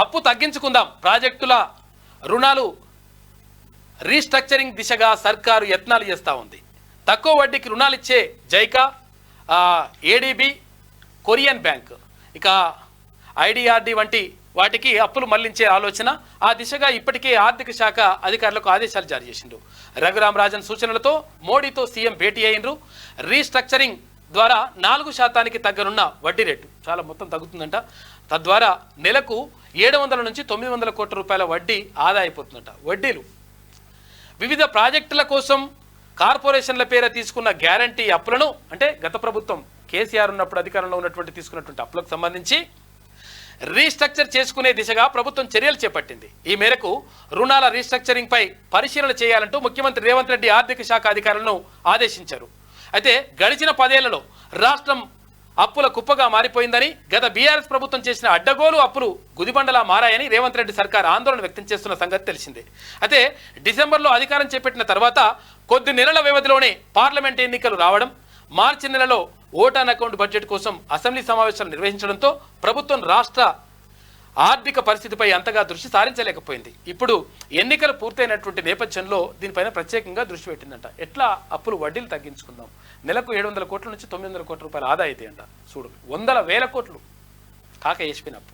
అప్పు తగ్గించుకుందాం, ప్రాజెక్టుల రుణాలు రీస్ట్రక్చరింగ్ దిశగా సర్కారు యత్నాలు చేస్తూ ఉంది. తక్కువ వడ్డీకి రుణాలు ఇచ్చే జైకా, ఏడీబీ, కొరియన్ బ్యాంక్, ఇక ఐడిఆర్డి వంటి వాటికి అప్పులు మళ్లించే ఆలోచన. ఆ దిశగా ఇప్పటికే ఆర్థిక శాఖ అధికారులకు ఆదేశాలు జారీ చేసిండు. రఘురామ్ రాజన్ సూచనలతో మోడీతో సీఎం భేటీ అయినరు. రీస్ట్రక్చరింగ్ ద్వారా 4% తగ్గనున్న వడ్డీ రేటు చాలా మొత్తం తగ్గుతుందంట. తద్వారా నెలకు 700 నుంచి 900 కోట్ల రూపాయల వడ్డీ ఆదా అయిపోతుందంట. వడ్డీలు వివిధ ప్రాజెక్టుల కోసం కార్పొరేషన్ల పేర తీసుకున్న గ్యారంటీ అప్పులను, అంటే గత ప్రభుత్వం కేసీఆర్ ఉన్నప్పుడు అధికారంలో ఉన్నటువంటి తీసుకున్నటువంటి అప్పులకు సంబంధించి రీస్ట్రక్చర్ చేసుకునే దిశగా ప్రభుత్వం చర్యలు చేపట్టింది. ఈ మేరకు రుణాల రీస్ట్రక్చరింగ్ పై పరిశీలన చేయాలంటూ ముఖ్యమంత్రి రేవంత్ రెడ్డి ఆర్థిక శాఖ అధికారులను ఆదేశించారు. అయితే గడిచిన 10 ఏళ్లలో రాష్ట్రం అప్పుల కుప్పగా మారిపోయిందని, గత బీఆర్ఎస్ ప్రభుత్వం చేసిన అడ్డగోలు అప్పులు గుదిబండలా మారాయని రేవంత్ రెడ్డి సర్కార్ ఆందోళన వ్యక్తం చేస్తున్న సంగతి తెలిసిందే. అయితే డిసెంబర్లో అధికారం చేపట్టిన తర్వాత కొద్ది నెలల వ్యవధిలోనే పార్లమెంట్ ఎన్నికలు రావడం, మార్చి నెలలో ఓటాన్ అకౌంట్ బడ్జెట్ కోసం అసెంబ్లీ సమావేశాలు నిర్వహించడంతో ప్రభుత్వం రాష్ట్ర ఆర్థిక పరిస్థితిపై అంతగా దృష్టి సారించలేకపోయింది. ఇప్పుడు ఎన్నికలు పూర్తయినటువంటి నేపథ్యంలో దీనిపైన ప్రత్యేకంగా దృష్టి పెట్టిందంట. ఎట్లా అప్పులు వడ్డీలు తగ్గించుకుందాం, నెలకు 700 కోట్ల నుంచి 900 కోట్ల రూపాయలు ఆదా అవుతాయంట. చూడు, 100,000 కోట్లు కాక వేసిపోయిన అప్పు.